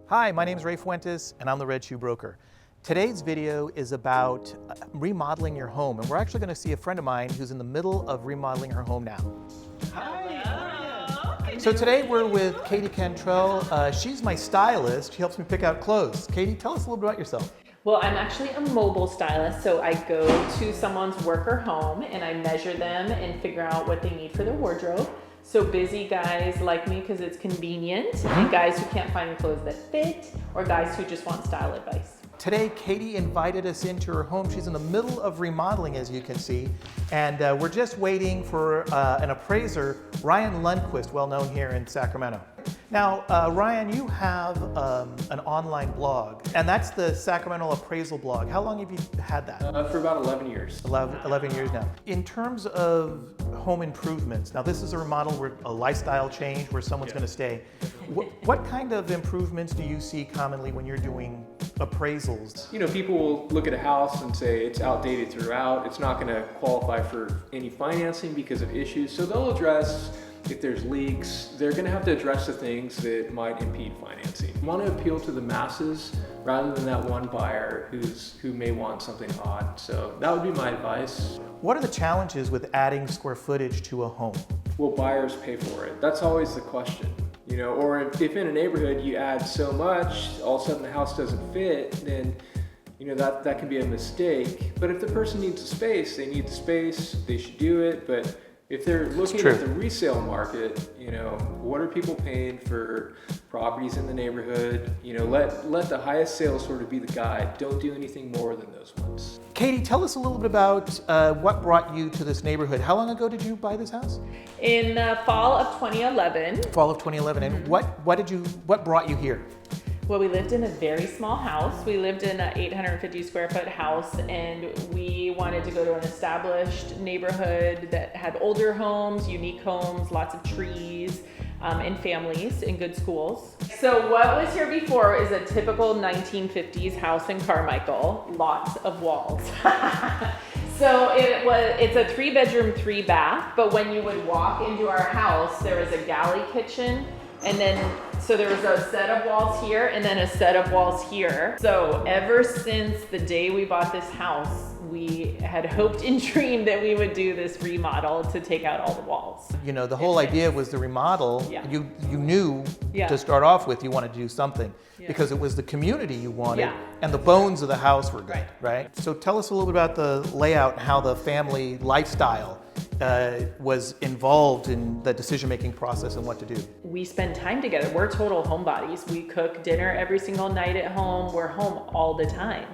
Hi, my name is Ray Fuentes, and I'm the Red Shoe Broker. Today's video is about remodeling your home, and we're actually going to see a friend of mine who's in the middle of remodeling her home now. Hi. So today we're with Katie Cantrill. She's my stylist. She helps me pick out clothes. Katie, tell us a little bit about yourself. Well, I'm actually a mobile stylist, so I go to someone's work or home and I measure them and figure out what they need for their wardrobe. So busy guys like me because it's convenient, and guys who can't find clothes that fit, or guys who just want style advice. Today, Katie invited us into her home. She's in the middle of remodeling, as you can see, and we're just waiting for an appraiser, Ryan Lundquist, well known here in Sacramento. Now, Ryan, you have an online blog, and that's the Sacramento Appraisal blog. How long have you had that? For about 11 years. 11 years now. In terms of home improvements, now this is a remodel, a lifestyle change where someone's going to stay. What kind of improvements do you see commonly when you're doing appraisals? You know, people will look at a house and say it's outdated throughout. It's not going to qualify for any financing because of issues. So they'll address if there's leaks. They're going to have to address the things that might impede financing. You want to appeal to the masses rather than that one buyer who may want something odd. So that would be my advice. What are the challenges with adding square footage to a home? Will buyers pay for it? That's always the question. You know, or if in a neighborhood you add so much, all of a sudden the house doesn't fit, then you know that can be a mistake. But if the person needs the space, they need the space, they should do it. But if they're looking at the resale market, you know, what are people paying for properties in the neighborhood? You know, let the highest sales sort of be the guide. Don't do anything more than those ones. Katie, tell us a little bit about what brought you to this neighborhood. How long ago did you buy this house? In fall of 2011. Fall of 2011. And what brought you here? Well, we lived in a very small house. We lived in an 850 square foot house, and we wanted to go to an established neighborhood that had older homes, unique homes, lots of trees, and families and good schools. So what was here before is a typical 1950s house in Carmichael, lots of walls. So it's a 3-bedroom, 3-bath, but when you would walk into our house, there was a galley kitchen, and then so there was a set of walls here and then a set of walls here. So ever since the day we bought this house, we had hoped and dreamed that we would do this remodel to take out all the walls. You know, the whole idea was the remodel. Yeah. You knew to start off with you wanted to do something because it was the community you wanted and the bones of the house were good, right? So tell us a little bit about the layout and how the family lifestyle was involved in the decision-making process and what to do. We spend time together. We're total homebodies. We cook dinner every single night at home. We're home all the time.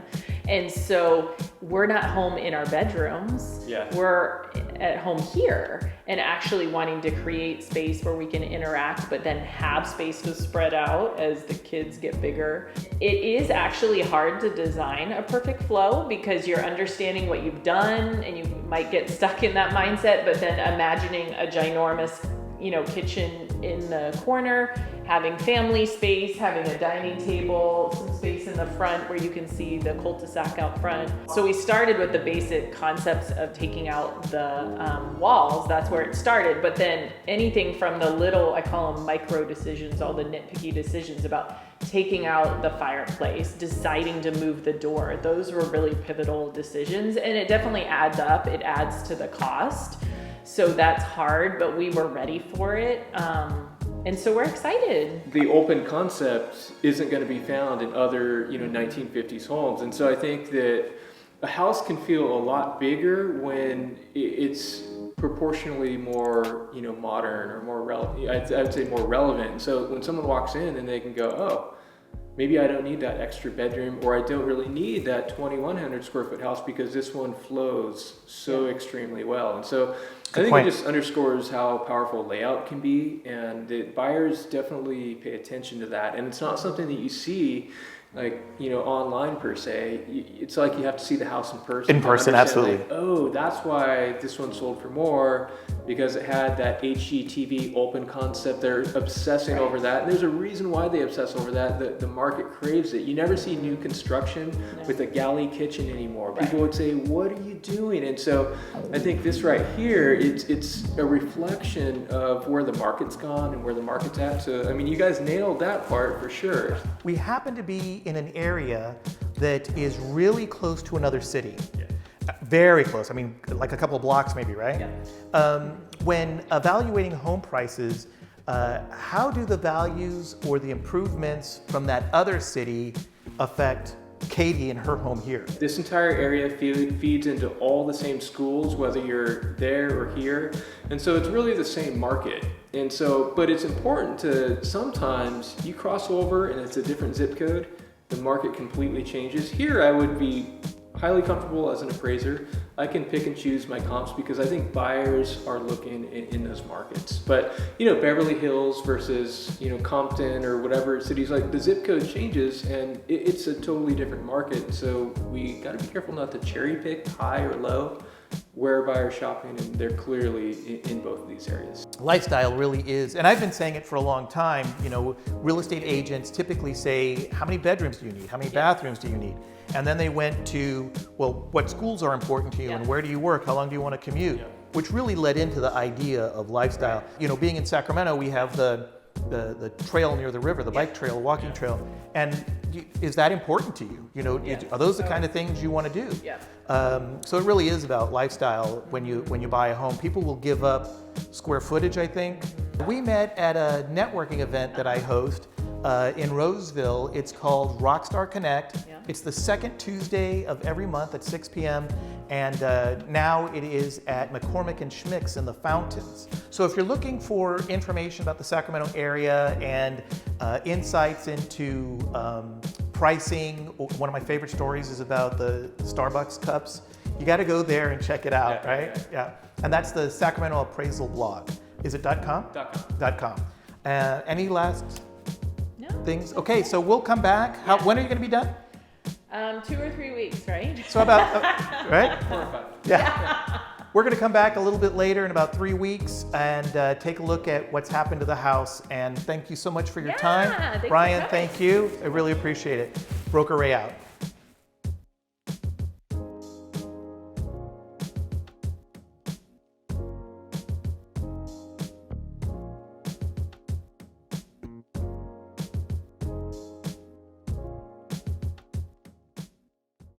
And so we're not home in our bedrooms. Yeah. We're at home here and actually wanting to create space where we can interact, but then have space to spread out as the kids get bigger. It is actually hard to design a perfect flow because you're understanding what you've done and you might get stuck in that mindset, but then imagining a ginormous, you know, kitchen in the corner, having family space, having a dining table, some space in the front where you can see the cul-de-sac out front. So we started with the basic concepts of taking out the walls. That's where it started. But then anything from the little, I call them micro decisions, all the nitpicky decisions about taking out the fireplace, deciding to move the door. Those were really pivotal decisions, and it definitely adds up. It adds to the cost. So that's hard, but we were ready for it. And so we're excited. The open concept isn't going to be found in other, 1950s homes. And so I think that a house can feel a lot bigger when it's proportionally more, modern or more relevant. I'd say more relevant. So when someone walks in and they can go, oh, maybe I don't need that extra bedroom, or I don't really need that 2,100 square foot house because this one flows so extremely well. And so I think it just underscores how powerful layout can be, and that buyers definitely pay attention to that. And it's not something that you see online per se. It's like you have to see the house in person. In person, absolutely. Like, oh, that's why this one sold for more. because it had that HGTV open concept. They're obsessing over that. And there's a reason why they obsess over that. The market craves it. You never see new construction with a galley kitchen anymore. People would say, what are you doing? And so I think this right here, it's a reflection of where the market's gone and where the market's at. So, I mean, you guys nailed that part for sure. We happen to be in an area that is really close to another city. Very close. I mean, like a couple of blocks maybe, right? When evaluating home prices, how do the values or the improvements from that other city affect Katie and her home here? This entire area feeds into all the same schools, whether you're there or here. And so it's really the same market. And so, but it's important to sometimes you cross over and it's a different zip code, the market completely changes. Here I would be highly comfortable as an appraiser. I can pick and choose my comps because I think buyers are looking in those markets. But, you know, Beverly Hills versus, you know, Compton or whatever cities, like the zip code changes and it's a totally different market. So we got to be careful not to cherry pick high or low where buyers shopping, and they're clearly in both of these areas. Lifestyle really is, and I've been saying it for a long time, you know, real estate agents typically say, how many bedrooms do you need? How many bathrooms do you need? And then they went to, well, what schools are important to you and where do you work? How long do you want to commute? Which really led into the idea of lifestyle. You know, being in Sacramento, we have the trail near the river, the bike trail, walking trail. And is that important to you? You know, are those the kind of things you want to do? So it really is about lifestyle when you buy a home. People will give up square footage, I think. We met at a networking event that I host in Roseville. It's called Rockstar Connect. It's the second Tuesday of every month at 6 p.m. And now it is at McCormick and Schmick's in the Fountains. So if you're looking for information about the Sacramento area and insights into pricing, one of my favorite stories is about the Starbucks cups. You got to go there and check it out, right? And that's the Sacramento Appraisal blog. Is it .com? .com. Any last things? Okay, so we'll come back. When are you going to be done? 2 or 3 weeks, right? So about, right? 4 or 5. Yeah. We're going to come back a little bit later in about 3 weeks and take a look at what's happened to the house. And thank you so much for your time. Brian, thank you. I really appreciate it. Broker Ray out.